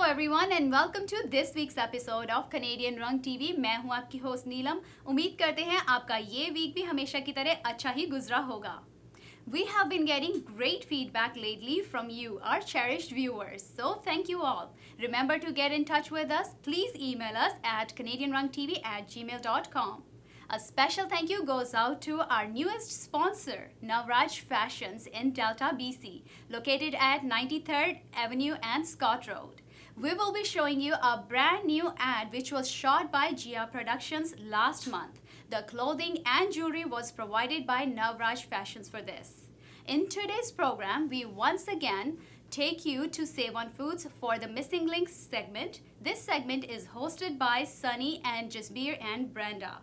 everyone and welcome to this week's episode of Canadian Rung TV. मैं हूं आपकी host नीलम. उम्मीद करते हैं आपका ये वीक भी हमेशा की तरह अच्छा ही गुजरा होगा. We have been getting great feedback lately from you, our cherished viewers. So thank you all. Remember to get in touch with us. Please email us at canadianrungtv@gmail.com. A special thank you goes out to our newest sponsor, Navraj Fashions in Delta, BC, located at 93rd Avenue and Scott Road. We will be showing you a brand new ad which was shot by Gia Productions last month. The clothing and jewelry was provided by Navraj Fashions for this. In today's program, we once again take you to Save on Foods for the Missing Links segment. This segment is hosted by Sunny and Jasbir and Brenda.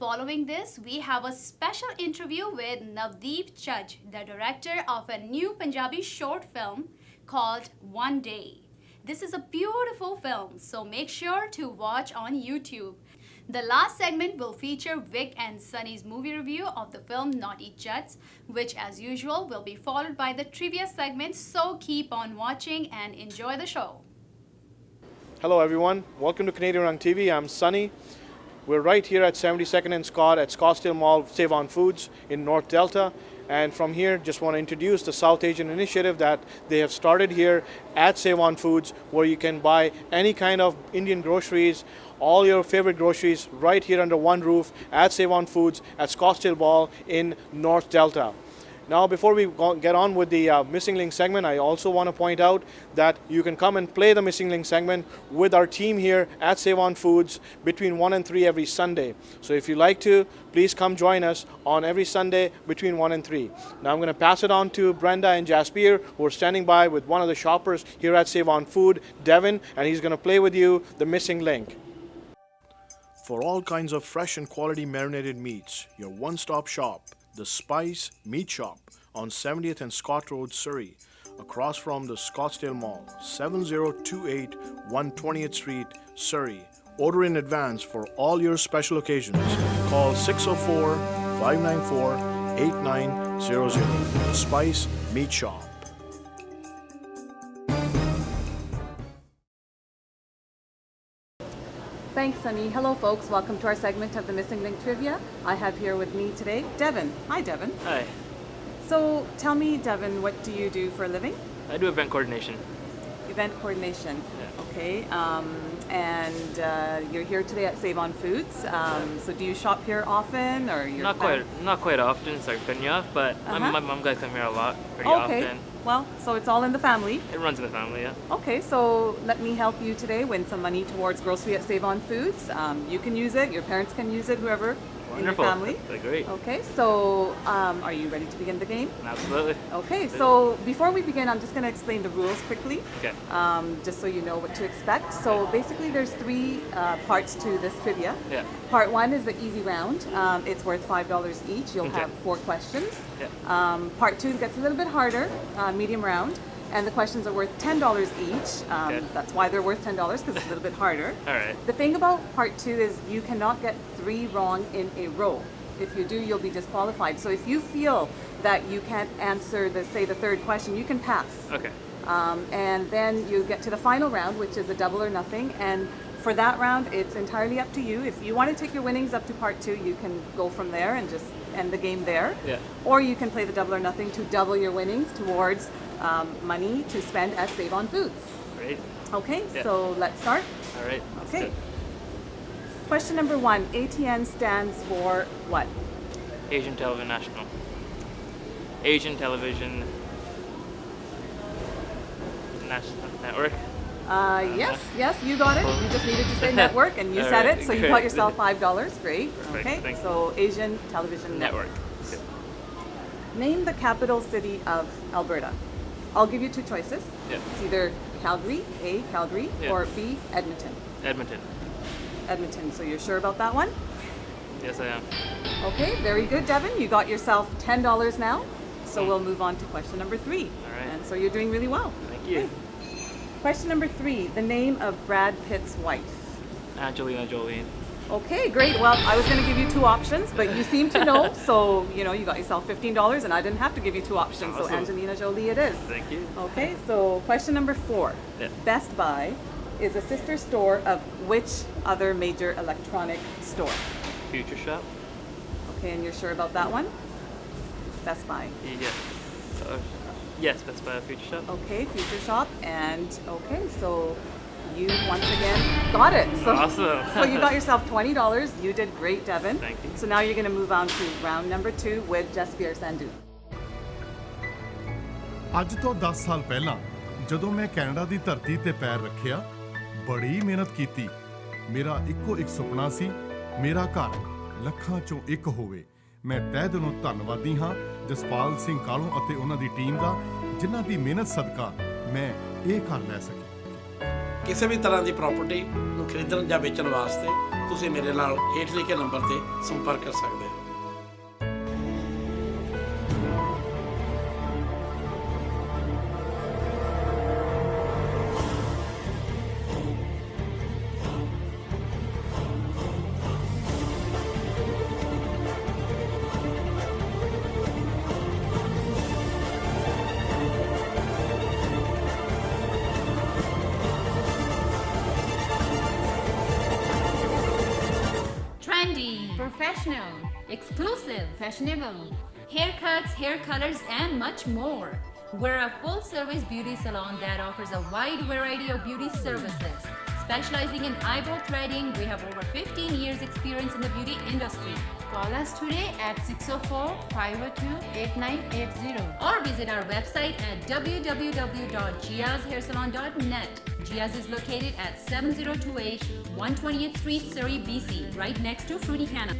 Following this, we have a special interview with Navdeep Chaj, the director of a new Punjabi short film called One Day. This is a beautiful film, so make sure to watch on YouTube. The last segment will feature Vic and Sunny's movie review of the film Naughty Jets, which as usual will be followed by the trivia segment, so keep on watching and enjoy the show. Hello everyone, welcome to Canadian Rung TV. I'm Sunny. We're right here at 72nd and Scott at Scottsdale Mall Save on Foods in North Delta. And from here, just want to introduce the South Asian initiative that they have started here at Save on Foods, where you can buy any kind of Indian groceries, all your favorite groceries right here under one roof at Save on Foods at Scottsdale Mall in North Delta. Now, before we get on with the Missing Link segment, I also want to point out that you can come and play the Missing Link segment with our team here at Save on Foods between 1 and 3 every Sunday. So if you like to, please come join us on every Sunday between 1 and 3. Now I'm going to pass it on to Brenda and Jasbir, who are standing by with one of the shoppers here at Save on Food, Devin, and he's going to play with you the Missing Link. For all kinds of fresh and quality marinated meats, your one-stop shop, The Spice Meat Shop on 70th and Scott Road, Surrey, across from the Scottsdale Mall, 7028 120th Street, Surrey. Order in advance for all your special occasions. Call 604-594-8900. The Spice Meat Shop. Thanks, Sunny. Hello, folks. Welcome to our segment of the Missing Link Trivia. I have here with me today Devin. Hi, Devin. Hi. So, tell me, Devin, what do you do for a living? I do event coordination. Event coordination. Yeah. Okay. And you're here today at Save on Foods. So, do you shop here often, or you're Not quite often. Sorry for cutting you off, but my mom guys come here a lot, pretty often. Well, so it's all in the family. It runs in the family, yeah. Okay, so let me help you today win some money towards grocery at Save on Foods. You can use it, your parents can use it, whoever Wonderful. in your family. That's great. Okay, so are you ready to begin the game? Absolutely. Okay, so before we begin, I'm just going to explain the rules quickly, Okay. just so you know what to expect. So basically, there's three parts to this trivia. Yeah. Part one is the easy round. It's worth $5 each. You'll Okay. have 4 questions. Yeah. Part two gets a little bit harder, medium round, and the questions are worth $10 each. Okay. That's why they're worth $10 because it's a little bit harder. All right. The thing about part two is you cannot get 3 wrong in a row. If you do, you'll be disqualified. So if you feel that you can't answer the third question, you can pass. Okay. And then you get to the final round, which is a double or nothing. And for that round, it's entirely up to you. If you want to take your winnings up to part two, you can go from there and just end the game there. Yeah. Or you can play the double or nothing to double your winnings towards money to spend at Save on Foods. Great. Okay, Yeah. so let's start. All right. That's Okay. good. Question number 1, ATN stands for what? Asian Television National. Asian Television National Network. Yes, you got it. You just needed to say network and you All said right, it, so you great. got yourself $5. Great. Perfect, Okay, thank you. so Asian Television Network. Network. Good. Name the capital city of Alberta. I'll give you 2 choices. Yeah. It's either Calgary, A, Calgary, Yeah. or B, Edmonton. Edmonton. Edmonton, so you're sure about that one? Yes, I am. Okay, very good, Devin. You got yourself $10 now. So we'll move on to question number 3. All right. And so you're doing really well. Thank you. Okay. Question number 3, the name of Brad Pitt's wife. Angelina Jolie. Okay, great. Well, I was going to give you 2 options, but you seem to know, so you got yourself $15, and I didn't have to give you 2 options. So Awesome. Angelina Jolie it is. Thank you. Okay, so question number 4. Yeah. Best Buy is a sister store of which other major electronic store? Future Shop. Okay, and you're sure about that one? Best Buy. Yeah. Yes, Best Buy, Future Shop. Okay, Future Shop, and okay, so you once again got it. So, Awesome. so you got yourself $20. You did great, Devin. Thank you. So now you're going to move on to round number 2 with Jaspier Sandhu. ਅੱਜ ਤੋਂ 10 ਸਾਲ ਪਹਿਲਾਂ ਜਦੋਂ ਮੈਂ Canada ਦੀ ਧਰਤੀ ਤੇ ਪੈਰ ਰੱਖਿਆ ਬੜੀ ਮਿਹਨਤ ਕੀਤੀ ਮੇਰਾ ਇੱਕੋ ਇੱਕ ਸੁਪਨਾ ਸੀ ਮੇਰਾ ਘਰ ਲੱਖਾਂ ਚੋਂ ਇੱਕ ਹੋਵੇ ਮੈਂ ਤਹਿ ਦਿਲੋਂ ਧੰਨਵਾਦੀ ਹਾਂ ਜਸਪਾਲ ਸਿੰਘ ਕਾਲੋਂ ਅਤੇ ਉਹਨਾਂ ਦੀ ਟੀਮ ਦਾ ਜਿਨ੍ਹਾਂ ਦੀ ਮਿਹਨਤ ਸਦਕਾ ਮੈਂ ਇਹ ਘਰ ਲੈ ਸਕਿਆ ਕਿਸੇ ਵੀ ਤਰ੍ਹਾਂ ਦੀ ਪ੍ਰਾਪਰਟੀ ਨੂੰ ਖਰੀਦਣ ਜਾਂ ਵੇਚਣ ਵਾਸਤੇ ਤੁਸੀਂ ਮੇਰੇ ਨਾਲ ਹੇਠ ਲਿਖੇ ਨੰਬਰ ਤੇ ਸੰਪਰਕ ਕਰ ਸਕਦੇ ਹੋ Trendy, Professional, exclusive, fashionable. haircuts, hair colors, and much more. We're a full-service beauty salon that offers a wide variety of beauty services. Specializing in eyebrow threading, we have over 15 years experience in the beauty industry. Call us today at 604-502-8980. Or visit our website at www.giazhairsalon.net. Giaz is located at 7028 120th Street, Surrey, BC, right next to Fruity Hannah.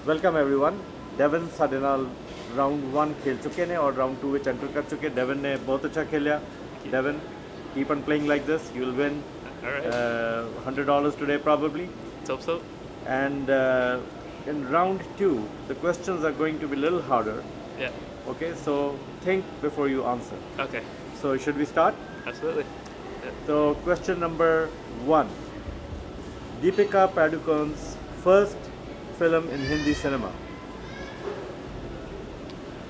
Welcome everyone डेवन ਸਾਡੇ ਨਾਲ round 1 ਖੇਲ ਚੁੱਕੇ ਨੇ ਔਰ round 2 ਵਿੱਚ enter ਕਰ ਚੁੱਕੇ ਡੇਵਨ ਨੇ ਬਹੁਤ ਅੱਛਾ ਖੇਲਿਆ Dwayne keep on playing like this you will win All right. $100 today probably Let's hope so. and in round 2 the questions are going to be a little harder Yeah. okay so think before you answer Okay. so should we start Absolutely. so question number 1 Deepika Padukone's first film in Hindi cinema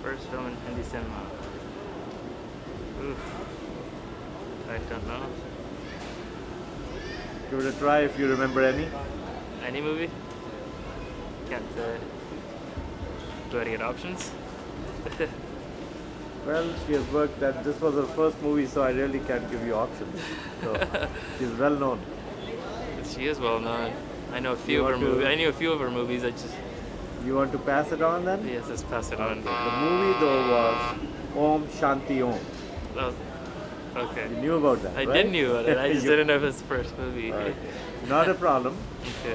First film in Hindi cinema. Oof. I don't know. give it a try if you remember any Any movie? Can't say. Do I get options? well she has worked that this was her first movie so I really can't give you options so she's well known She is well known. I know a few You of her want to- movies. I knew a few of her movies. I just you want to pass it on then yes, let's pass it on. the movie though was Om Shanti Om Oh, okay. you knew about that I right? did knew about it. I just You- didn't know if it's the first movie. Alright. not a problem Okay.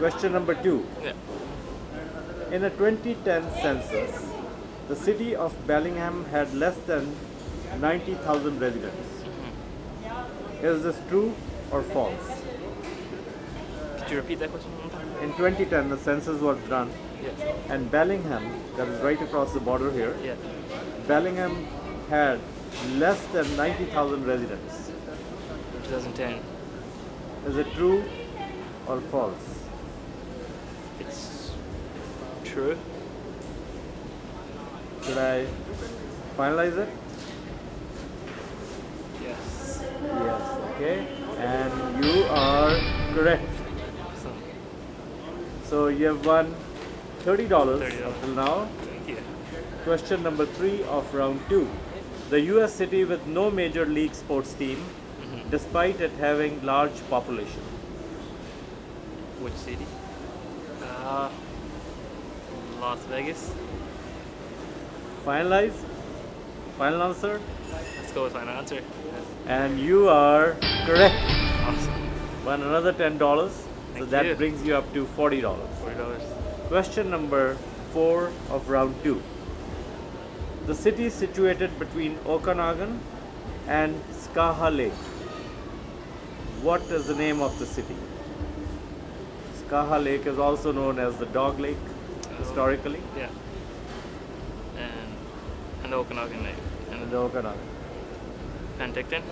question number 2 Yeah. in a 2010 census the city of Bellingham had less than 90,000 residents is this true or false Could you repeat that question one more time? in 2010 the census was done Yes. and Bellingham that is right across the border here Yeah. Bellingham had less than 90,000 residents 2010. is it true or false It's true. should I finalize it Yes. yes okay and you are correct Awesome. so you have won $30 $30. until now Thank you. question number 3 of round 2 the US city with no major league sports team despite it having large population Which city? Uh, Las Vegas. finalize final answer Let's go with final answer. and you are correct Awesome. won another $10 so Thank that you. brings you up to $40 $40. question number 4 of round 2 The city is situated between Okanagan and Skaha Lake. What is the name of the city? Skaha Lake is also known as the Dog Lake historically. Yeah. And Okanagan Lake. And the Okanagan. Penticton.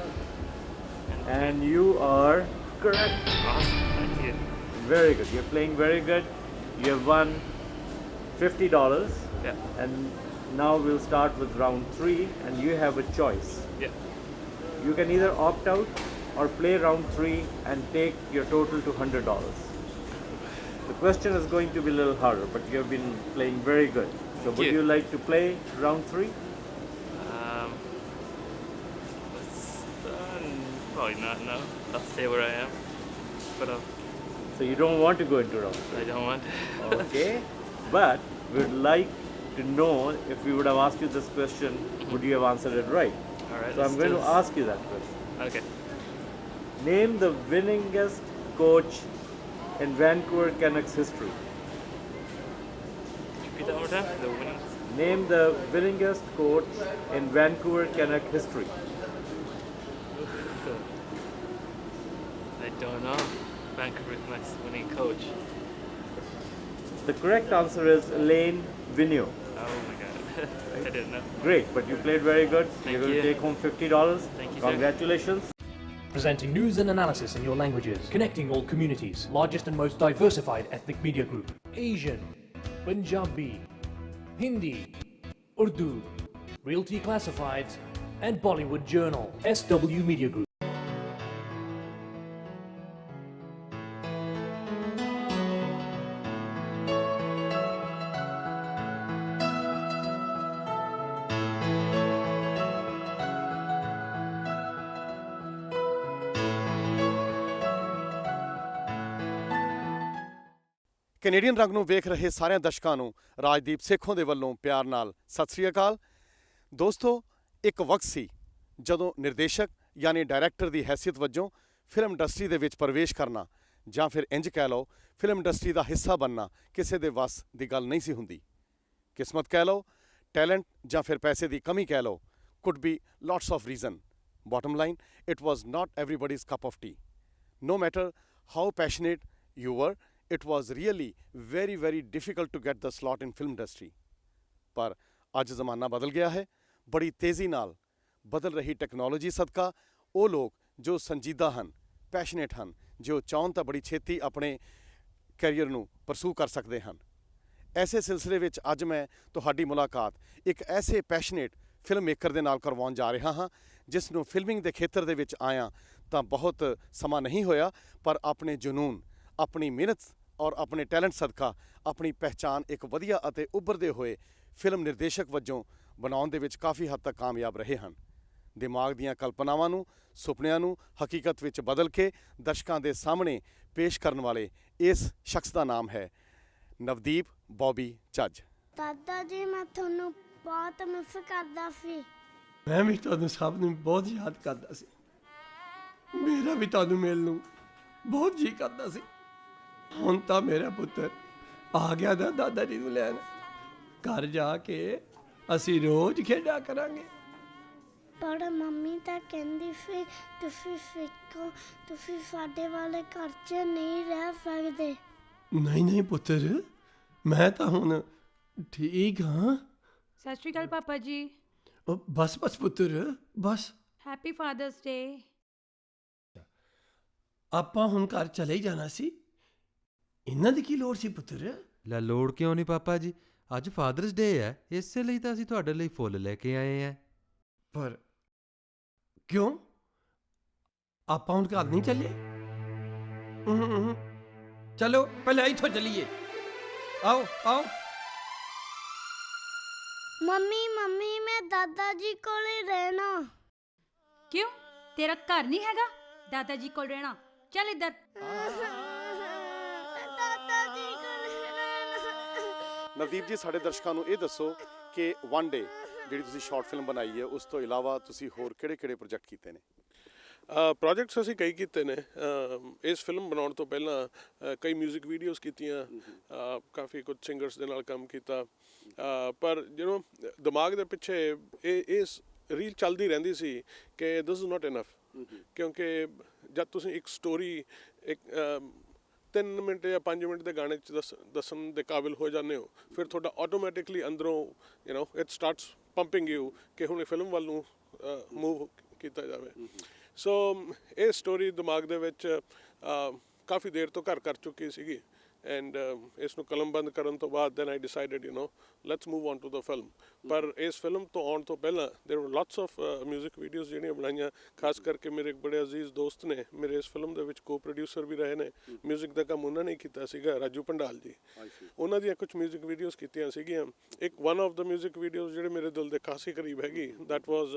And you are correct. Awesome. Thank you. Very good. You're playing very good. You have won $50. Yeah. And now we'll start with round 3 and you have a choice. Yeah. You can either opt out or play round 3 and take your total to $100. The question is going to be a little harder, but you have been playing very good. So would you like to play round 3? Probably not, no. I'll stay where I am. But So you don't want to go into round 3? I don't want to. Okay. But we'd like to know, if we would have asked you this question, would you have answered it right? Alright. So I'm going to ask you that question. Okay. Name the winningest coach in Vancouver Canucks history. Repeat that one more time. The winning. Name the winningest coach in Vancouver Canuck history. I don't know. Vancouver Canucks winning coach. The correct answer is Alain Vigneault. Oh my god. I didn't know. Great, but you played very good. Thank You're going you. to take home $50. Thank you, sir. Congratulations. Presenting news and analysis in your languages, connecting all communities, largest and most diversified ethnic media group. Asian, Punjabi, Hindi, Urdu, Realty Classifieds, and Bollywood Journal. SW Media Group. Canadian ਰੰਗ ਨੂੰ ਵੇਖ ਰਹੇ ਸਾਰਿਆਂ ਦਰਸ਼ਕਾਂ ਨੂੰ ਰਾਜਦੀਪ ਸੇਖੋਂ ਦੇ ਵੱਲੋਂ ਪਿਆਰ ਨਾਲ ਸਤਿ ਸ੍ਰੀ ਅਕਾਲ। ਦੋਸਤੋ, ਇੱਕ ਵਕਤ ਸੀ ਜਦੋਂ ਨਿਰਦੇਸ਼ਕ ਯਾਨੀ ਡਾਇਰੈਕਟਰ ਦੀ ਹੈਸੀਅਤ ਵਜੋਂ ਫਿਲਮ ਇੰਡਸਟਰੀ ਦੇ ਵਿੱਚ ਪ੍ਰਵੇਸ਼ ਕਰਨਾ ਜਾਂ ਫਿਰ ਇੰਜ ਕਹਿ ਲਓ ਫਿਲਮ ਇੰਡਸਟਰੀ ਦਾ ਹਿੱਸਾ ਬਣਨਾ ਕਿਸੇ ਦੇ ਵੱਸ ਦੀ ਗੱਲ ਨਹੀਂ ਸੀ ਹੁੰਦੀ। ਕਿਸਮਤ ਕਹਿ ਲਓ, ਟੈਲੈਂਟ ਜਾਂ ਫਿਰ ਪੈਸੇ ਦੀ ਕਮੀ ਕਹਿ ਲਓ, could be lots of reason. Bottom line, it was not everybody's cup of tea. No matter how passionate you were, it was really very, very difficult to get the slot in film industry. ਪਰ ਅੱਜ ਜ਼ਮਾਨਾ ਬਦਲ ਗਿਆ ਹੈ। ਬੜੀ ਤੇਜ਼ੀ ਨਾਲ ਬਦਲ ਰਹੀ ਟੈਕਨੋਲੋਜੀ ਸਦਕਾ ਉਹ ਲੋਕ ਜੋ ਸੰਜੀਦਾ ਹਨ, ਪੈਸ਼ਨੇਟ ਹਨ, ਜੋ ਚਾਹੁਣ ਤਾਂ ਬੜੀ ਛੇਤੀ ਆਪਣੇ ਕੈਰੀਅਰ ਨੂੰ ਪਰਸੂ ਕਰ ਸਕਦੇ ਹਨ। ਐਸੇ ਸਿਲਸਿਲੇ ਵਿੱਚ ਅੱਜ ਮੈਂ ਤੁਹਾਡੀ ਮੁਲਾਕਾਤ ਇੱਕ ਐਸੇ ਪੈਸ਼ਨੇਟ ਫਿਲਮ ਮੇਕਰ ਦੇ ਨਾਲ ਕਰਵਾਉਣ ਜਾ ਰਿਹਾ ਹਾਂ ਜਿਸ ਨੂੰ ਫਿਲਮਿੰਗ ਦੇ ਖੇਤਰ ਦੇ ਵਿੱਚ ਆਇਆ ਤਾਂ ਬਹੁਤ ਸਮਾਂ ਨਹੀਂ ਹੋਇਆ, ਪਰ ਆਪਣੇ ਜਨੂਨ, ਆਪਣੀ ਮਿਹਨਤ ਔਰ ਆਪਣੇ ਟੈਲੈਂਟ ਸਦਕਾ ਆਪਣੀ ਪਹਿਚਾਣ ਇੱਕ ਵਧੀਆ ਅਤੇ ਉੱਭਰਦੇ ਹੋਏ ਫਿਲਮ ਨਿਰਦੇਸ਼ਕ ਵਜੋਂ ਬਣਾਉਣ ਦੇ ਵਿੱਚ ਕਾਫੀ ਹੱਦ ਤੱਕ ਕਾਮਯਾਬ ਰਹੇ ਹਨ। ਦਿਮਾਗ ਦੀਆਂ ਕਲਪਨਾਵਾਂ ਨੂੰ, ਸੁਪਨਿਆਂ ਨੂੰ ਹਕੀਕਤ ਵਿੱਚ ਬਦਲ ਕੇ ਦਰਸ਼ਕਾਂ ਦੇ ਸਾਹਮਣੇ ਪੇਸ਼ ਕਰਨ ਵਾਲੇ ਇਸ ਸ਼ਖਸ ਦਾ ਨਾਮ ਹੈ ਨਵਦੀਪ ਬੌਬੀ ਚੱਜ। ਦਾਦਾ ਜੀ, ਮੈਂ ਤੁਹਾਨੂੰ ਬਹੁਤ ਮਿਸ ਕਰਦਾ ਸੀ। ਮੈਂ ਵੀ ਤੁਹਾਨੂੰ ਸਭ ਨੂੰ ਬਹੁਤ ਯਾਦ ਕਰਦਾ ਸੀ। ਮੇਰਾ ਵੀ ਤੁਹਾਨੂੰ ਮਿਲਣ ਨੂੰ ਬਹੁਤ ਜੀ ਕਰਦਾ ਸੀ। ਹੁਣ ਤਾਂ ਮੇਰਾ ਪੁੱਤਰ ਆ ਗਿਆ ਦਾ ਦਾਦਾ ਜੀ ਨੂੰ ਲੈਣ। ਘਰ ਜਾ ਕੇ ਅਸੀਂ ਰੋਜ਼ ਖੇਡਿਆ ਕਰਾਂਗੇ। ਪਰ ਮੰਮੀ ਤਾਂ ਕਹਿੰਦੀ ਸੀ ਤੁਸੀਂ ਸਿੱਖੋ, ਤੁਸੀਂ ਸਾਡੇ ਵਾਲੇ ਘਰ 'ਚ ਨਹੀਂ ਰਹਿ ਸਕਦੇ। ਨਹੀਂ ਨਹੀਂ ਪੁੱਤਰ, ਮੈਂ ਤਾਂ ਹੁਣ ਠੀਕ ਹਾਂ। ਸਤਿ ਸ਼੍ਰੀ ਅਕਾਲ ਪਾਪਾ ਜੀ। ਬਸ ਬਸ ਪੁੱਤਰ, ਬਸ। ਹੈਪੀ ਫਾਦਰਸ ਡੇ। ਆਪਾਂ ਹੁਣ ਘਰ ਚਲੇ ਹੀ ਜਾਣਾ ਸੀ। ਇਹਨਾਂ ਦੀ ਕੀ ਲੋੜ ਸੀ ਪੁੱਤਰ? ਲੈ ਲੋੜ ਕਿਉਂ ਨਹੀਂ ਪਾਪਾ ਜੀ, ਅੱਜ ਫਾਦਰਸ ਡੇ ਹੈ, ਇਸੇ ਲਈ ਤਾਂ ਅਸੀਂ ਤੁਹਾਡੇ ਲਈ ਫੁੱਲ ਲੈ ਕੇ ਆਏ ਹਾਂ। ਪਰ ਕਿਉਂ? ਆਪਾਂ ਹੁਣ ਘਰ ਨਹੀਂ ਚੱਲੇ? ਚਲੋ ਪਹਿਲਾਂ ਇੱਥੋਂ ਚੱਲੀਏ। ਆਓ ਆਓ। ਮੰਮੀ ਮੰਮੀ, ਮੈਂ ਦਾਦਾ ਜੀ ਕੋਲੇ ਰਹਿਣਾ। ਕਿਉਂ? ਤੇਰਾ ਘਰ ਨਹੀਂ ਹੈਗਾ ਦਾਦਾ ਜੀ ਕੋਲ ਰਹਿਣਾ? ਚੱਲ ਇੱਧਰ। ਦਾਦਾ ਜੀ ਕੋਲੇ ਰਹਿਣਾ। ਨਵਦੀਪ ਜੀ, ਸਾਡੇ ਦਰਸ਼ਕਾਂ ਨੂੰ ਇਹ ਦੱਸੋ ਕਿ ਵਨ ਡੇ ਜਿਹੜੀ ਤੁਸੀਂ ਸ਼ਾਰਟ ਫਿਲਮ ਬਣਾਈ ਹੈ, ਉਸ ਤੋਂ ਇਲਾਵਾ ਤੁਸੀਂ ਹੋਰ ਕਿਹੜੇ-ਕਿਹੜੇ ਪ੍ਰੋਜੈਕਟ ਕੀਤੇ ਨੇ? ਪ੍ਰੋਜੈਕਟਸ ਅਸੀਂ ਕਈ ਕੀਤੇ ਨੇ। ਇਸ ਫਿਲਮ ਬਣਾਉਣ ਤੋਂ ਪਹਿਲਾਂ ਕਈ ਮਿਊਜ਼ਿਕ ਵੀਡੀਓਜ਼ ਕੀਤੀਆਂ, ਕਾਫੀ ਕੁਝ ਸਿੰਗਰਸ ਦੇ ਨਾਲ ਕੰਮ ਕੀਤਾ, ਪਰ ਜਦੋਂ ਦਿਮਾਗ ਦੇ ਪਿੱਛੇ ਇਹ ਰੀਲ ਚੱਲਦੀ ਰਹਿੰਦੀ ਸੀ ਕਿ ਦਿਸ ਇਜ਼ ਨਾਟ ਇਨਫ, ਕਿਉਂਕਿ ਜਦ ਤੁਸੀਂ ਇੱਕ ਸਟੋਰੀ ਇੱਕ 3 ਮਿੰਟ ਜਾਂ 5 ਮਿੰਟ ਦੇ ਗਾਣੇ 'ਚ ਦੱਸਣ ਦੇ ਕਾਬਿਲ ਹੋ ਜਾਂਦੇ ਹੋ, ਫਿਰ ਤੁਹਾਡਾ ਆਟੋਮੈਟਿਕਲੀ ਅੰਦਰੋਂ ਇਟ ਸਟਾਰਟਸ ਪੰਪਿੰਗ ਯੂ ਕਿ ਹੁਣ ਇਹ ਫਿਲਮ ਵੱਲ ਨੂੰ ਮੂਵ ਕੀਤਾ ਜਾਵੇ। ਸੋ ਇਹ ਸਟੋਰੀ ਦਿਮਾਗ ਦੇ ਵਿੱਚ ਕਾਫੀ ਦੇਰ ਤੋਂ ਘਰ ਕਰ ਚੁੱਕੀ ਸੀਗੀ, ਐਂਡ ਇਸ ਨੂੰ ਕਲਮਬੰਦ ਕਰਨ ਤੋਂ ਬਾਅਦ then I decided let's move on to the film. ਪਰ ਇਸ ਫਿਲਮ ਤੋਂ ਆਉਣ ਤੋਂ ਪਹਿਲਾਂ ਦੇਰ ਵਰ ਲੋਟਸ ਆਫ ਮਿਊਜ਼ਿਕ ਵੀਡੀਓਜ਼ ਜਿਹੜੀਆਂ ਬਣਾਈਆਂ, ਖਾਸ ਕਰਕੇ ਮੇਰੇ ਇੱਕ ਬੜੇ ਅਜ਼ੀਜ਼ ਦੋਸਤ ਨੇ ਮੇਰੇ ਇਸ ਫਿਲਮ ਦੇ ਵਿੱਚ ਕੋ ਪ੍ਰੋਡਿਊਸਰ ਵੀ ਰਹੇ ਨੇ। ਮਿਊਜ਼ਿਕ ਦਾ ਕੰਮ ਉਹਨਾਂ ਨੇ ਕੀਤਾ ਸੀਗਾ, ਰਾਜੂ ਭੰਡਾਲ ਜੀ। ਉਹਨਾਂ ਦੀਆਂ ਕੁਝ ਮਿਊਜ਼ਿਕ ਵੀਡੀਓਜ਼ ਕੀਤੀਆਂ ਸੀਗੀਆਂ। ਇੱਕ one of the music videos ਜਿਹੜੇ ਮੇਰੇ ਦਿਲ ਦੇ ਖਾਸੀ ਕਰੀਬ ਹੈਗੀ, ਦੈਟ ਵਾਜ਼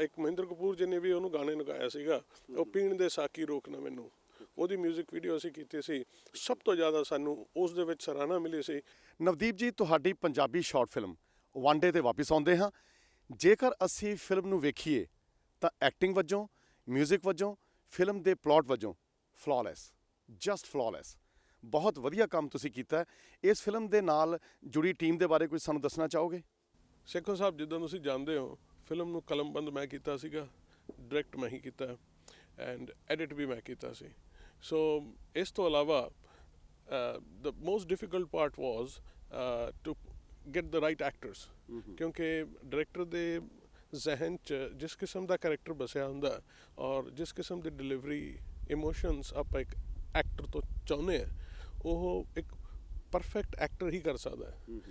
ਇੱਕ ਮਹਿੰਦਰ ਕਪੂਰ ਜੀ ਨੇ ਵੀ ਉਹਨੂੰ ਗਾਣੇ ਨੂੰ ਗਾਇਆ ਸੀਗਾ, ਉਹ ਪੀਣ ਦੇ ਸਾਕੀ ਰੋਕ ਨਾ ਮੈਨੂੰ। ਉਹਦੀ ਮਿਊਜ਼ਿਕ ਵੀਡੀਓ ਅਸੀਂ ਕੀਤੀ ਸੀ। ਸਭ ਤੋਂ ਜ਼ਿਆਦਾ ਸਾਨੂੰ ਉਸ ਦੇ ਵਿੱਚ ਸਰਾਹਨਾ ਮਿਲੀ ਸੀ। ਨਵਦੀਪ ਜੀ, ਤੁਹਾਡੀ Punjabi short film one day 'ਤੇ ਵਾਪਸ ਆਉਂਦੇ ਹਾਂ। ਜੇਕਰ ਅਸੀਂ ਫਿਲਮ ਨੂੰ ਵੇਖੀਏ ਤਾਂ ਐਕਟਿੰਗ ਵਜੋਂ, ਮਿਊਜ਼ਿਕ ਵਜੋਂ, ਫਿਲਮ ਦੇ ਪਲਾਟ ਵਜੋਂ ਫਲॉलेस, ਜਸਟ ਫਲॉलेस, ਬਹੁਤ ਵਧੀਆ ਕੰਮ ਤੁਸੀਂ ਕੀਤਾ। ਇਸ ਫਿਲਮ ਦੇ ਨਾਲ ਜੁੜੀ ਟੀਮ ਦੇ ਬਾਰੇ ਕੁਝ ਸਾਨੂੰ ਦੱਸਣਾ ਚਾਹੋਗੇ? ਸੇਖੋ ਸਾਹਿਬ, ਜਿੱਦਾਂ ਤੁਸੀਂ ਜਾਣਦੇ ਹੋ, ਫਿਲਮ ਨੂੰ ਕਲਮਬੰਦ ਮੈਂ ਕੀਤਾ ਸੀਗਾ, ਡਾਇਰੈਕਟ ਮੈਂ ਹੀ ਕੀਤਾ, ਐਂਡ ਐਡਿਟ ਵੀ ਮੈਂ ਕੀਤਾ ਸੀ। ਸੋ ਇਸ ਤੋਂ ਇਲਾਵਾ the most difficult part was to get the right actors, ਕਿਉਂਕਿ ਡਾਇਰੈਕਟਰ ਦੇ ਜ਼ਹਿਨ 'ਚ ਜਿਸ ਕਿਸਮ ਦਾ ਕਰੈਕਟਰ ਬਸਿਆ ਹੁੰਦਾ ਔਰ ਜਿਸ ਕਿਸਮ ਦੀ ਡਿਲੀਵਰੀ ਇਮੋਸ਼ਨਸ ਆਪਾਂ ਇੱਕ ਐਕਟਰ ਤੋਂ ਚਾਹੁੰਦੇ ਹਾਂ, ਉਹ ਇੱਕ ਪਰਫੈਕਟ ਐਕਟਰ ਹੀ ਕਰ ਸਕਦਾ ਹੈ।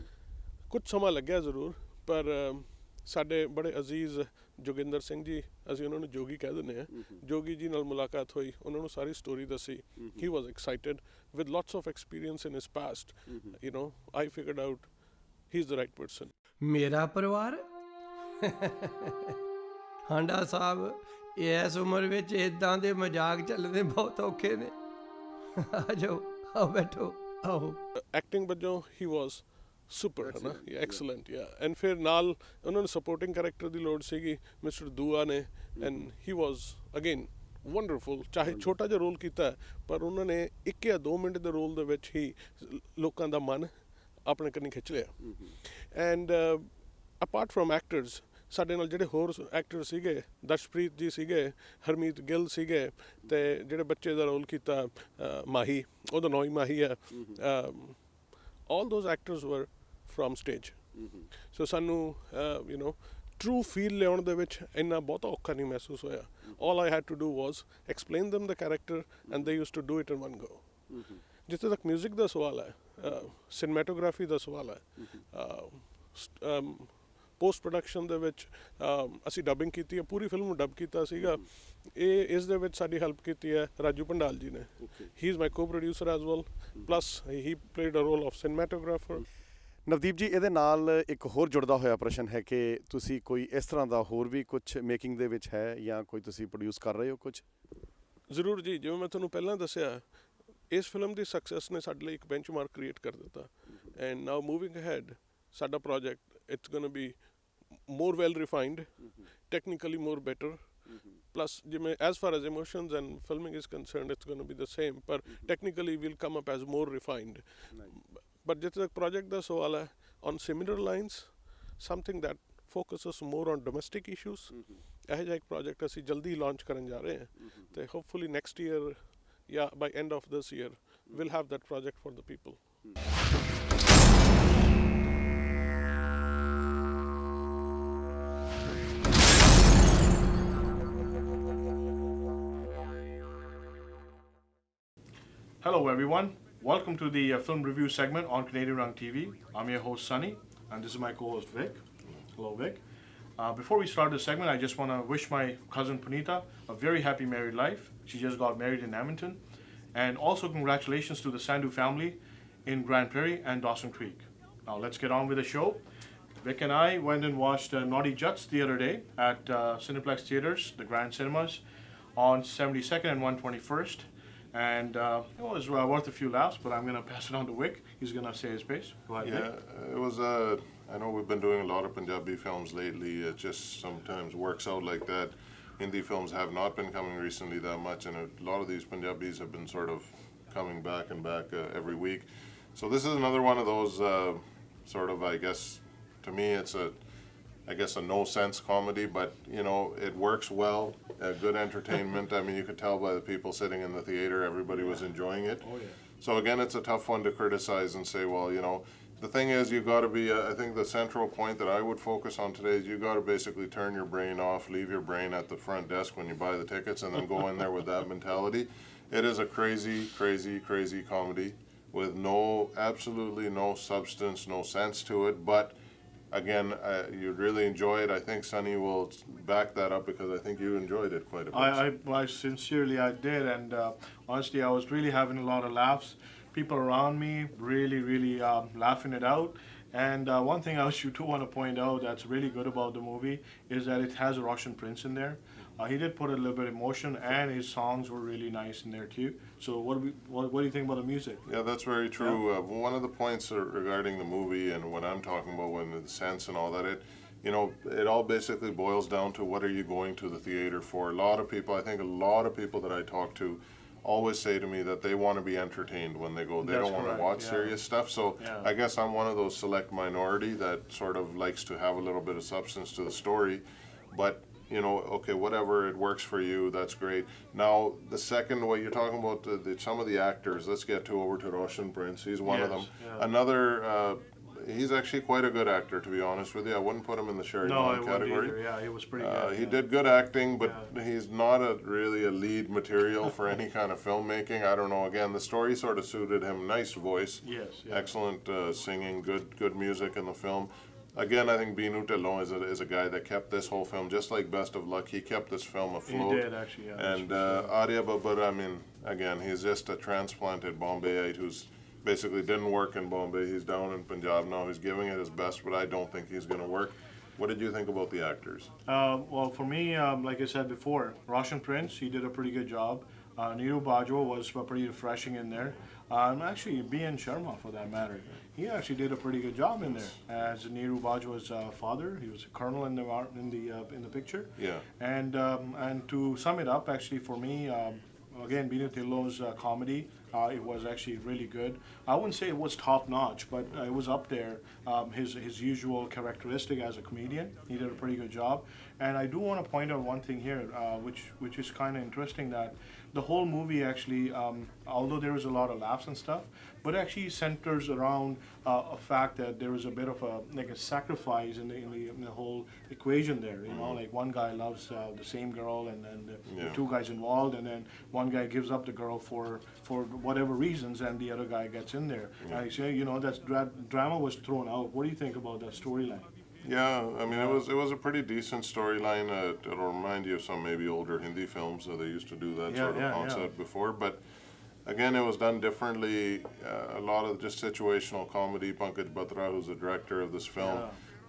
ਕੁਝ ਸਮਾਂ ਲੱਗਿਆ ਜ਼ਰੂਰ, ਪਰ ਸਾਡੇ ਬੜੇ ਅਜ਼ੀਜ਼ ਜੋਗਿੰਦਰ ਸਿੰਘ ਜੀ, ਅਸੀਂ ਉਹਨਾਂ ਨੂੰ ਜੋਗੀ ਕਹਿ ਦਿੰਦੇ ਹਾਂ, ਜੋਗੀ ਜੀ ਨਾਲ ਮੁਲਾਕਾਤ ਹੋਈ, ਉਹਨਾਂ ਨੂੰ ਸਾਰੀ ਸਟੋਰੀ ਦੱਸੀ। He was excited with lots of experience in his past. I figured out he is the right person. ਮੇਰਾ ਪਰਿਵਾਰ ਹਾਂਡਾ ਸਾਹਿਬ, ਇਸ ਉਮਰ ਵਿੱਚ ਇਦਾਂ ਦੇ ਮਜ਼ਾਕ ਚੱਲਦੇ ਬਹੁਤ ਔਖੇ ਨੇ। ਆ ਜਾਓ, ਆਓ ਬੈਠੋ, ਆਓ। ਐਕਟਿੰਗ ਵਜੋਂ ਹੀ ਵਾਜ਼ ਸੁਪਰ, ਹੈ ਨਾ, ਐਕਸਲੈਂਟ। ਐਂਡ ਫਿਰ ਨਾਲ ਉਹਨਾਂ ਨੂੰ ਸਪੋਰਟਿੰਗ ਕਰੈਕਟਰ ਦੀ ਲੋੜ ਸੀਗੀ, ਮਿਸਟਰ ਦੂਆ ਨੇ, and he was again wonderful. ਚਾਹੇ ਛੋਟਾ ਜਿਹਾ ਰੋਲ ਕੀਤਾ, ਪਰ ਉਹਨਾਂ ਨੇ 1 ਜਾਂ 2 ਮਿੰਟ ਦੇ ਰੋਲ ਦੇ ਵਿੱਚ ਹੀ ਲੋਕਾਂ ਦਾ ਮਨ ਆਪਣੇ ਕੰਨੀ ਖਿੱਚ ਲਿਆ। ਐਂਡ ਅਪਾਰਟ ਫਰੋਮ ਐਕਟਰਸ, ਸਾਡੇ ਨਾਲ ਜਿਹੜੇ ਹੋਰ ਐਕਟਰ ਸੀਗੇ, ਦਰਸ਼ਪ੍ਰੀਤ ਜੀ ਸੀਗੇ, ਹਰਮੀਤ ਗਿੱਲ ਸੀਗੇ, ਅਤੇ ਜਿਹੜੇ ਬੱਚੇ ਦਾ ਰੋਲ ਕੀਤਾ ਮਾਹੀ, ਉਹਦਾ ਨਾਂ ਹੀ ਮਾਹੀ ਹੈ। all those actors were from stage. So ਸਾਨੂੰ true feel ਲਿਆਉਣ ਦੇ ਵਿੱਚ ਇੰਨਾ ਬਹੁਤਾ ਔਖਾ ਨਹੀਂ ਮਹਿਸੂਸ ਹੋਇਆ। all I had to do was explain them the character and they used to do it in one go. ਜਿੱਥੇ ਤੱਕ ਮਿਊਜ਼ਿਕ ਦਾ ਸਵਾਲ ਹੈ, ਸਿਨੇਮੈਟੋਗ੍ਰਾਫੀ ਦਾ ਸਵਾਲ ਹੈ, ਪੋਸਟ ਪ੍ਰੋਡਕਸ਼ਨ ਦੇ ਵਿੱਚ ਅਸੀਂ ਡਬਿੰਗ ਕੀਤੀ ਹੈ, ਪੂਰੀ ਫਿਲਮ ਨੂੰ ਡਬ ਕੀਤਾ ਸੀਗਾ। ਇਸ ਦੇ ਵਿੱਚ ਸਾਡੀ ਹੈਲਪ ਕੀਤੀ ਹੈ ਰਾਜੂ ਭੰਡਾਲ ਜੀ ਨੇ। ਹੀ is my co producer as well, plus he played a role of cinematographer. Navdeep ji, ਇਹਦੇ ਨਾਲ ਇੱਕ ਹੋਰ ਜੁੜਦਾ ਹੋਇਆ ਪ੍ਰਸ਼ਨ ਹੈ ਕਿ ਤੁਸੀਂ ਕੋਈ ਇਸ ਤਰ੍ਹਾਂ ਦਾ ਹੋਰ ਵੀ ਕੁਝ ਮੇਕਿੰਗ ਦੇ ਵਿੱਚ ਹੈ ਜਾਂ ਕੋਈ ਤੁਸੀਂ ਪ੍ਰੋਡਿਊਸ ਕਰ ਰਹੇ ਹੋ ਕੁਝ? ਜ਼ਰੂਰ ਜੀ, ਜਿਵੇਂ ਮੈਂ ਤੁਹਾਨੂੰ ਪਹਿਲਾਂ ਦੱਸਿਆ, ਇਸ ਫਿਲਮ ਦੀ ਸਕਸੈਸ ਨੇ ਸਾਡੇ ਲਈ ਇੱਕ ਬੈਂਚਮਾਰਕ ਕ੍ਰੀਏਟ ਕਰ ਦਿੱਤਾ। ਐਂਡ ਨਾਓ ਮੂਵਿੰਗ ਅਹੈਡ, ਸਾਡਾ project it's going to be more well refined, technically more better, plus as far as emotions and filming is concerned, it's going to be the same, but technically we'll come up as more refined. But ਜਿੱਥੇ ਤੱਕ project ਦਾ ਸਵਾਲ ਹੈ, on similar lines, something that focuses more on domestic issues, ਇਹੋ ਜਿਹਾ ਇੱਕ project ਅਸੀਂ ਜਲਦੀ launch ਕਰਨ ਜਾ ਰਹੇ ਹਾਂ, ਤੇ hopefully next year, yeah, by end of this year, we'll have that project for the people. Hello everyone, welcome to the film review segment on Canadian Rung TV. I'm your host Sunny, and this is my co-host Vic. Hello Vic. Before we start this segment, I just want to wish my cousin Punita a very happy married life. She just got married in Edmonton. And also congratulations to the Sandu family in Grand Prairie and Dawson Creek. Now let's get on with the show. Vic and I went and watched Naughty Juts the other day at Cineplex Theatres, the Grand Cinemas, on 72nd and 121st. And it was worth a few laughs, but I'm going to pass it on to Vic. He's going to say his piece. Go ahead, Vic. It was, I know we've been doing a lot of Punjabi films lately. It just sometimes works out like that. Hindi films have not been coming recently that much, and a lot of these Punjabis have been sort of coming back and back every week. So this is another one of those sort of, I guess, to me it's a no-sense comedy, but you know, it works well, good entertainment. I mean, you could tell by the people sitting in the theater, everybody was enjoying it. Oh, yeah. So again, it's a tough one to criticize and say, well, you know, the thing is, you've got to be, I think the central point that I would focus on today is you've got to basically turn your brain off, leave your brain at the front desk when you buy the tickets, and then go in there with that mentality. It is a crazy, crazy, crazy comedy with absolutely no substance, no sense to it, but again, you'd really enjoy it. I think Sunny will back that up because I think you enjoyed it quite a bit. I sincerely did, and honestly, I was really having a lot of laughs. People around me really laughing it out. And one thing I do want to point out that's really good about the movie is that it has a Russian prince in there. He did put a little bit of emotion, and his songs were really nice in there too. So what do you think about the music? Yeah, that's very true. Yeah. One of the points regarding the movie and what I'm talking about, when the sense and all that, it all basically boils down to what are you going to the theater for. I think a lot of people that I talk to always say to me that they want to be entertained when they go. They don't want to watch serious stuff. So I guess I'm one of those select minority that sort of likes to have a little bit of substance to the story. But you know, okay, whatever, it works for you, that's great. Now, the second, what you're talking about, some of the actors, let's get over to Roshan Prince. He's one of them. Yeah. Another, he's actually quite a good actor, to be honest with you. I wouldn't put him in the Sherry Dawn category. Either. Yeah, he was pretty good. He did good acting, but he's not really a lead material for any kind of filmmaking. I don't know. Again, the story sort of suited him. Nice voice. Yes. Excellent singing. Good music in the film. Again, I think Binu Dhillon is a guy that kept this whole film, just like Best of Luck, he kept this film afloat. He did, actually, yeah. And Arya Babbar, I mean, again, he's just a transplanted Bombayite who's basically didn't work in Bombay. He's down in Punjab now. He's giving it his best, but I don't think he's going to work. What did you think about the actors? Well, for me, like I said before, Roshan Prince, he did a pretty good job. Neeru Bajwa was pretty refreshing in there. Actually, B.N. Sharma, for that matter, he actually did a pretty good job in there as Neeru Bajwa's father. He was a colonel in the picture. Yeah. And to sum it up, actually, for me, again, Binu Dhillon's comedy, it was actually really good. I wouldn't say it was top notch, but it was up there. His usual characteristic as a comedian, he did a pretty good job. And I do want to point out one thing here, which is kind of interesting, that the whole movie actually, although there is a lot of laughs and stuff, but actually centers around a fact that there is a bit of a sacrifice in the whole equation there. You know, like one guy loves the same girl, and the two guys involved, and then one guy gives up the girl for whatever reasons, and the other guy gets in there. I say, you know, that drama was thrown out. What do you think about that storyline? Yeah, I mean, it was a pretty decent storyline. It'll remind you of some maybe older Hindi films. They used to do that sort of concept before, but again, it was done differently. A lot of just situational comedy. Pankaj Batra, who's the director of this film,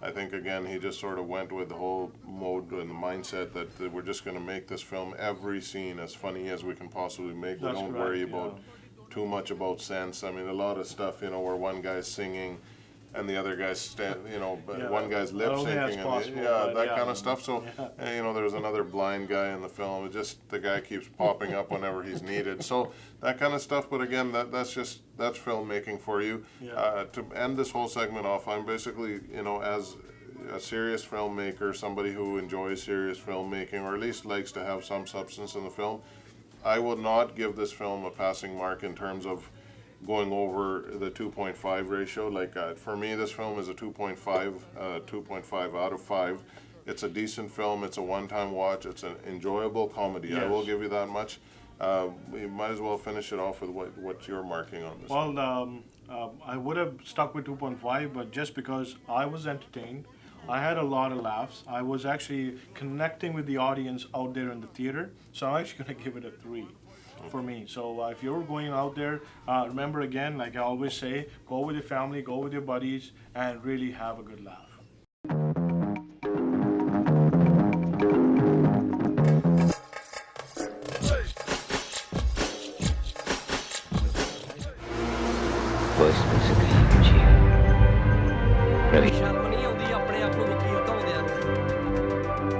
I think, again, he just sort of went with the whole mode and the mindset that we're just going to make this film, every scene, as funny as we can possibly make. We don't worry about too much about sense. I mean, a lot of stuff, you know, where one guy's singing and the other guy's, one guy's lip syncing, and that kind of stuff. So, you know, there's another blind guy in the film. It just, the guy keeps popping up whenever he's needed. So that kind of stuff. But again, that's filmmaking for you. To end this whole segment off, I'm basically, you know, as a serious filmmaker, somebody who enjoys serious filmmaking, or at least likes to have some substance in the film, I would not give this film a passing mark in terms of going over the 2.5 ratio. Like for me, this film is a 2.5 out of 5. It's a decent film. It's a one-time watch. It's an enjoyable comedy. I will give you that much. You might as well finish it off with what you're marking on this. Well, I would have stuck with 2.5, but just because I was entertained, I had a lot of laughs. I was actually connecting with the audience out there in the theater, so I'm actually going to give it a 3. For me. So if you're going out there, remember again, like I always say, go with your family, go with your buddies, and really have a good laugh. ਸ਼ਰਮ ਨਹੀਂ ਆਉਂਦੀ ਆਪਣੇ ਆਪ ਨੂੰ ਵਕੀਲ ਧਾਉਂਦਿਆਂ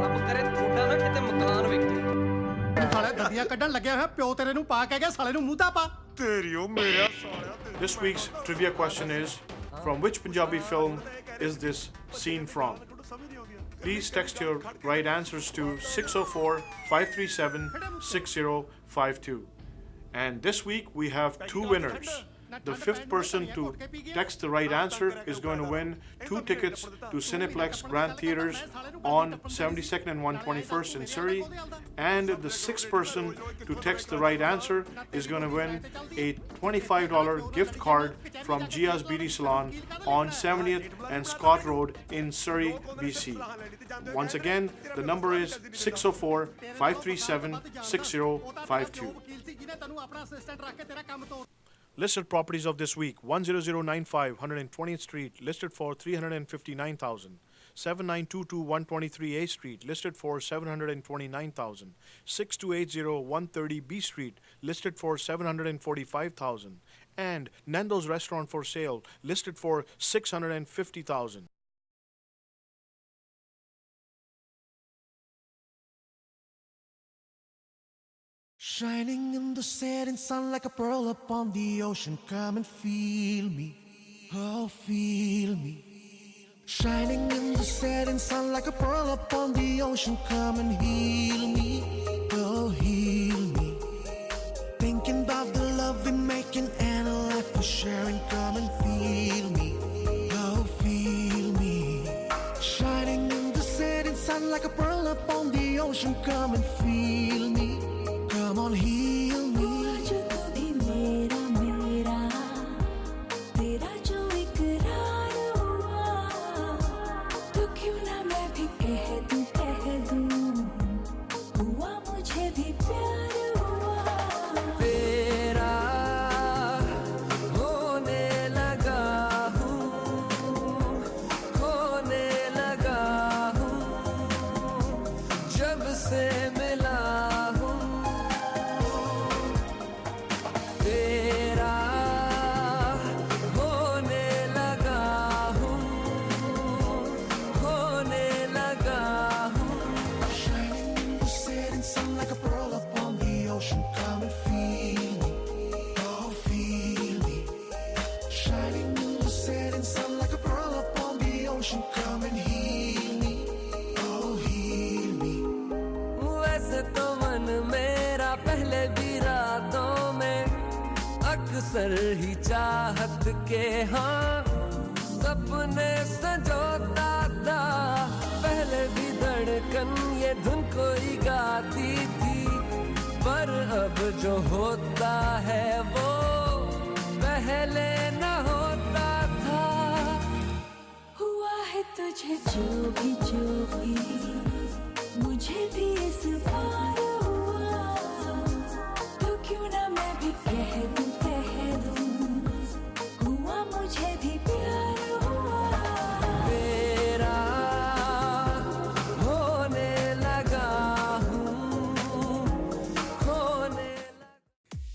ਰੱਬ ਕਰੇ ਤੁਹਾਡਾ ਨਾ ਕਿਤੇ ਮਕਾਨ ਵਿਕੇ ਗੱਡੀਆਂ ਕੱਢਣ ਲੱਗਿਆ ਹੋਇਆ ਪਿਓ ਤੇਰੇ ਨੂੰ ਪਾ ਕੇ ਗਿਆ ਸਾਲੇ ਨੂੰ ਮੂੰਹ ਤਾਂ ਪਾ ਤੇਰੀ ਉਹ ਮੇਰਾ ਸਾਲਿਆ This week's trivia question is, from which Punjabi film is this scene from? Please text your right answers to 604-537-6052. And this week we have 2 winners. The 5th person to text the right answer is going to win 2 tickets to Cineplex Grand Theatres on 72nd and 121st in Surrey. And the 6th person to text the right answer is going to win a $25 gift card from Gia's Beauty Salon on 70th and Scott Road in Surrey, BC. Once again, the number is 604-537-6052. Listed properties of this week: 10095 120th Street, listed for $359,000. 7922 123 A Street, listed for $729,000. 6280 130 B Street, listed for $745,000. And Nando's Restaurant for sale, listed for $650,000. Shining in the setting sun like a pearl upon the ocean. Come and feel me, oh feel me. Shining in the setting sun like a pearl upon the ocean. Come and heal me, oh heal me. Thinking about the love we're making and a life we're sharing. Come and feel me, oh feel me. Shining in the setting sun like a pearl upon the ocean. Come and feel me. Come on, heal me. जो तू भी मेरा मेरा तेरा जो इकरार हुआ तो क्यों ना मैं भी कह दूं हुआ मुझे भी प्यार हुआ तेरा होने लगा हूँ खोने लगा हूँ जब से मिला अक्सर ही चाहत के हाँ सपने संजोता था पहले भी धड़कन ये धुन कोई गाती थी पर अब जो होता है वो पहले न होता था हुआ है तुझे जो भी मुझे भी इस बार हुआ तो क्यों ना मैं भी कह दूं हुआ मुझे भी प्यार हुआ तेरा होने लगा हूँ खोने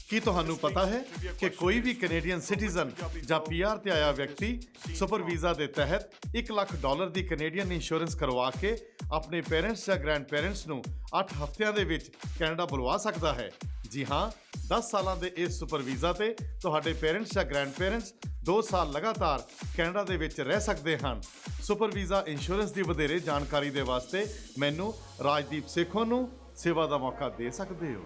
ਕੀ ਤੁਹਾਨੂੰ ਪਤਾ ਹੈ ਕਿ ਕੋਈ ਵੀ ਕੈਨੇਡੀਅਨ ਸਿਟੀਜ਼ਨ ਜਾਂ ਪੀਆਰ ਤੇ ਆਇਆ ਵਿਅਕਤੀ ਸੁਪਰ ਵੀਜ਼ਾ ਦੇ ਤਹਿਤ $1 ਲੱਖ ਦੀ ਕੈਨੇਡੀਅਨ ਇੰਸ਼ੋਰੈਂਸ ਕਰਵਾ ਕੇ ਆਪਣੇ ਪੇਰੈਂਟਸ ਜਾਂ ਗ੍ਰੈਂਡ ਪੇਰੈਂਟਸ ਨੂੰ 8 ਹਫ਼ਤਿਆਂ ਦੇ ਵਿੱਚ ਕੈਨੇਡਾ ਬੁਲਵਾ ਸਕਦਾ ਹੈ। ਜੀ ਹਾਂ, 10 ਸਾਲਾਂ ਦੇ ਇਸ ਸੁਪਰ ਵੀਜ਼ਾ ਤੇ ਤੁਹਾਡੇ ਪੇਰੈਂਟਸ ਜਾਂ ਗ੍ਰੈਂਡ ਪੇਰੈਂਟਸ 2 ਸਾਲ ਲਗਾਤਾਰ ਕੈਨੇਡਾ ਦੇ ਵਿੱਚ ਰਹਿ ਸਕਦੇ ਹਨ। ਸੁਪਰ ਵੀਜ਼ਾ ਇੰਸ਼ੋਰੈਂਸ ਦੀ ਵਧੇਰੇ ਜਾਣਕਾਰੀ ਦੇ ਵਾਸਤੇ ਮੈਨੂੰ ਰਾਜਦੀਪ ਸੇਖੋਂ ਨੂੰ ਸੇਵਾ ਦਾ ਮੌਕਾ ਦੇ ਸਕਦੇ ਹੋ।